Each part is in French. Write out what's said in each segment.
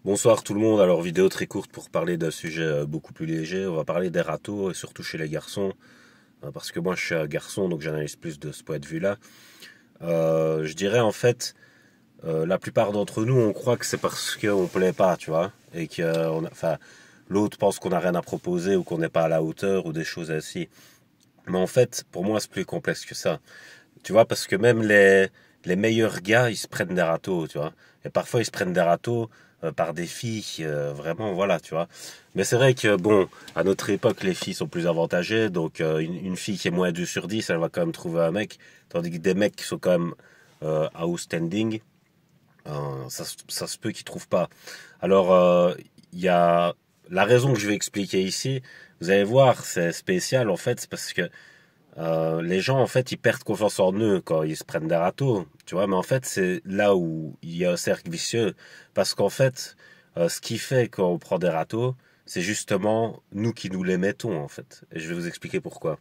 Bonsoir tout le monde, alors vidéo très courte pour parler d'un sujet beaucoup plus léger. On va parler des râteaux et surtout chez les garçons, parce que moi je suis un garçon donc j'analyse plus de ce point de vue-là. Je dirais en fait, la plupart d'entre nous on croit que c'est parce qu'on plaît pas, tu vois, et que enfin, l'autre pense qu'on n'a rien à proposer ou qu'on n'est pas à la hauteur ou des choses ainsi. Mais en fait, pour moi c'est plus complexe que ça. Tu vois, parce que même les meilleurs gars, ils se prennent des râteaux, tu vois. Et parfois, ils se prennent des râteaux par des filles, vraiment, voilà, tu vois. Mais c'est vrai que, bon, à notre époque, les filles sont plus avantagées. Donc, une fille qui est moins 2 sur 10, elle va quand même trouver un mec. Tandis que des mecs qui sont quand même outstanding, ça se peut qu'ils trouvent pas. Alors, il y a la raison que je vais expliquer ici. Vous allez voir, c'est spécial, en fait, c'est parce que les gens, en fait, ils perdent confiance en eux quand ils se prennent des râteaux, tu vois. Mais en fait, c'est là où il y a un cercle vicieux. Parce qu'en fait, ce qui fait qu'on prend des râteaux, c'est justement nous qui nous les mettons, en fait. Et je vais vous expliquer pourquoi.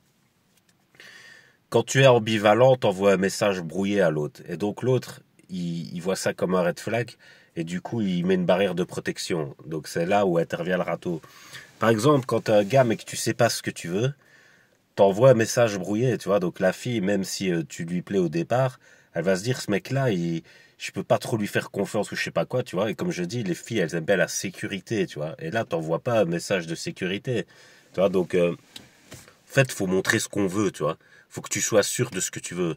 Quand tu es ambivalent, t'envoies un message brouillé à l'autre. Et donc l'autre, il voit ça comme un red flag. Et du coup, il met une barrière de protection. Donc c'est là où intervient le râteau. Par exemple, quand t'es un gars mais que tu sais pas ce que tu veux, t'envoies un message brouillé, tu vois. Donc la fille, même si tu lui plais au départ, elle va se dire ce mec-là, je peux pas trop lui faire confiance ou je sais pas quoi, tu vois. Et comme je dis, les filles, elles aiment bien la sécurité, tu vois. Et là, t'envoies pas un message de sécurité, tu vois. Donc en fait, faut montrer ce qu'on veut, tu vois. Faut que tu sois sûr de ce que tu veux.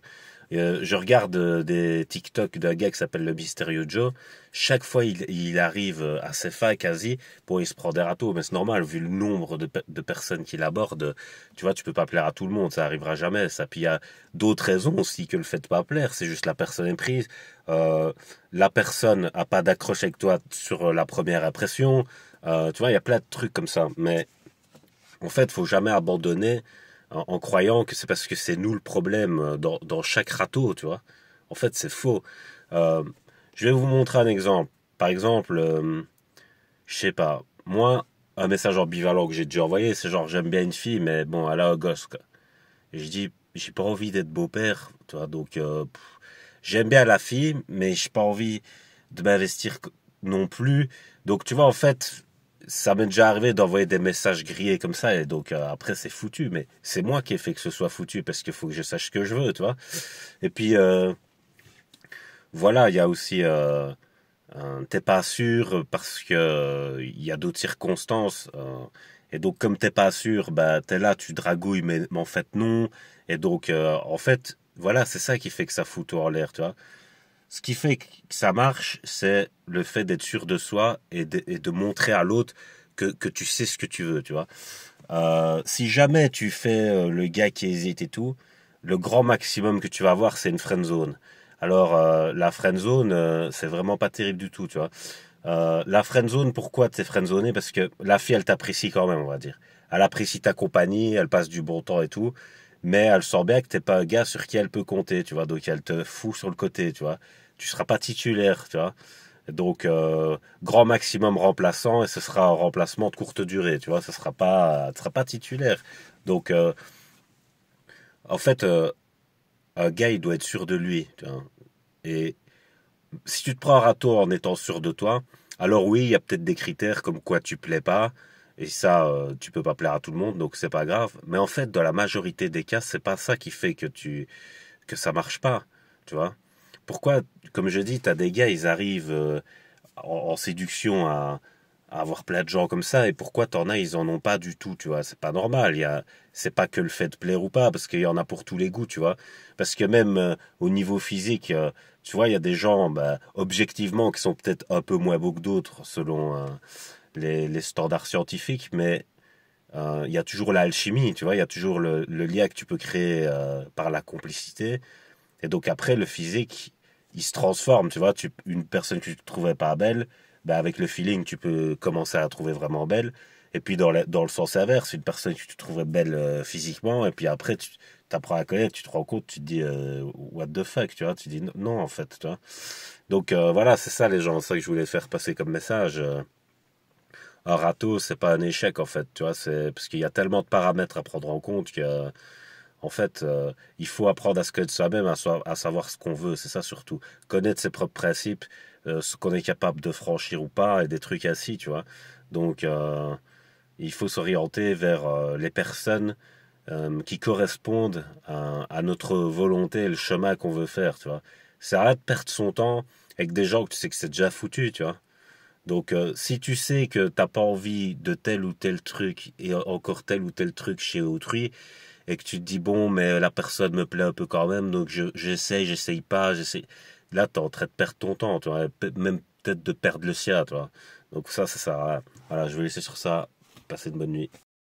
Je regarde des TikTok d'un gars qui s'appelle le Mystérieux Joe. Chaque fois, il arrive à ses fins quasi. Bon, il se prend des râteaux, mais c'est normal, vu le nombre de personnes qu'il aborde. Tu vois, tu peux pas plaire à tout le monde, ça arrivera jamais. Ça, puis il y a d'autres raisons aussi que le fait de pas plaire. C'est juste la personne est prise. Euh, la personne a pas d'accroche avec toi sur la première impression. Tu vois, il y a plein de trucs comme ça. Mais en fait, faut jamais abandonner en croyant que c'est parce que c'est nous le problème dans chaque râteau, tu vois. En fait, c'est faux. Euh, je vais vous montrer un exemple. Par exemple, je sais pas, moi, un message ambivalent que j'ai déjà envoyé, c'est genre j'aime bien une fille, mais bon, elle a un gosse, quoi. Et je dis, j'ai pas envie d'être beau-père, tu vois, donc j'aime bien la fille, mais j'ai pas envie de m'investir non plus. Donc tu vois, en fait, ça m'est déjà arrivé d'envoyer des messages grillés comme ça, et donc après c'est foutu, mais c'est moi qui ai fait que ce soit foutu, parce qu'il faut que je sache ce que je veux, tu vois. Et puis voilà, il y a aussi, t'es pas sûr parce que il y a d'autres circonstances. Et donc comme t'es pas sûr, bah t'es là, tu dragouilles, mais en fait non. Et donc en fait, voilà, c'est ça qui fait que ça fout tout en l'air, tu vois. Ce qui fait que ça marche, c'est le fait d'être sûr de soi et de montrer à l'autre que tu sais ce que tu veux, tu vois. Si jamais tu fais le gars qui hésite et tout, le grand maximum que tu vas avoir, c'est une friend zone. Alors la friend zone, c'est vraiment pas terrible du tout, tu vois. La friend zone, pourquoi t'es friend zoné? Parce que la fille, elle t'apprécie quand même, on va dire. Elle apprécie ta compagnie, elle passe du bon temps et tout, mais elle sent bien que t'es pas un gars sur qui elle peut compter, tu vois. Donc elle te fout sur le côté, tu vois. Tu seras pas titulaire, tu vois. Donc grand maximum remplaçant et ce sera un remplacement de courte durée, tu vois, ce sera pas titulaire. Donc en fait un gars il doit être sûr de lui, tu vois. Et si tu te prends un râteau en étant sûr de toi, alors oui, il y a peut-être des critères comme quoi tu plais pas et ça tu peux pas plaire à tout le monde donc c'est pas grave, mais en fait dans la majorité des cas, c'est pas ça qui fait que ça marche pas, tu vois. Pourquoi, comme je dis, t'as des gars, ils arrivent en séduction à avoir plein de gens comme ça, et pourquoi t'en as, ils en ont pas du tout, tu vois. C'est pas normal, c'est pas que le fait de plaire ou pas, parce qu'il y en a pour tous les goûts, tu vois. Parce que même au niveau physique, tu vois, il y a des gens, bah, objectivement, qui sont peut-être un peu moins beaux que d'autres, selon les standards scientifiques, mais il y a toujours l'alchimie, tu vois, il y a toujours le lien que tu peux créer par la complicité. Et donc après, le physique, il se transforme, tu vois. Une personne que tu ne trouvais pas belle, bah avec le feeling, tu peux commencer à la trouver vraiment belle. Et puis dans le sens inverse, une personne que tu trouvais belle physiquement, et puis après, tu t'apprends à connaître, tu te rends compte, tu te dis, what the fuck, tu vois. Tu dis, non, en fait, tu vois. Donc voilà, c'est ça les gens, c'est ça que je voulais faire passer comme message. Un râteau, c'est pas un échec, en fait, tu vois. C'est parce qu'il y a tellement de paramètres à prendre en compte que en fait, il faut apprendre à se connaître soi-même, à savoir ce qu'on veut, c'est ça surtout. Connaître ses propres principes, ce qu'on est capable de franchir ou pas, et des trucs ainsi, tu vois. Donc, il faut s'orienter vers les personnes qui correspondent à notre volonté et le chemin qu'on veut faire, tu vois. C'est arrête de perdre son temps avec des gens que tu sais que c'est déjà foutu, tu vois. Donc, si tu sais que t'as pas envie de tel ou tel truc et encore tel ou tel truc chez autrui, et que tu te dis bon, mais la personne me plaît un peu quand même, donc j'essaye pas, j'essaye. Là, t'es en train de perdre ton temps, tu vois, même peut-être de perdre le sien, tu vois. Donc ça sert à rien. Voilà, je vais laisser sur ça. Passez une bonne nuit.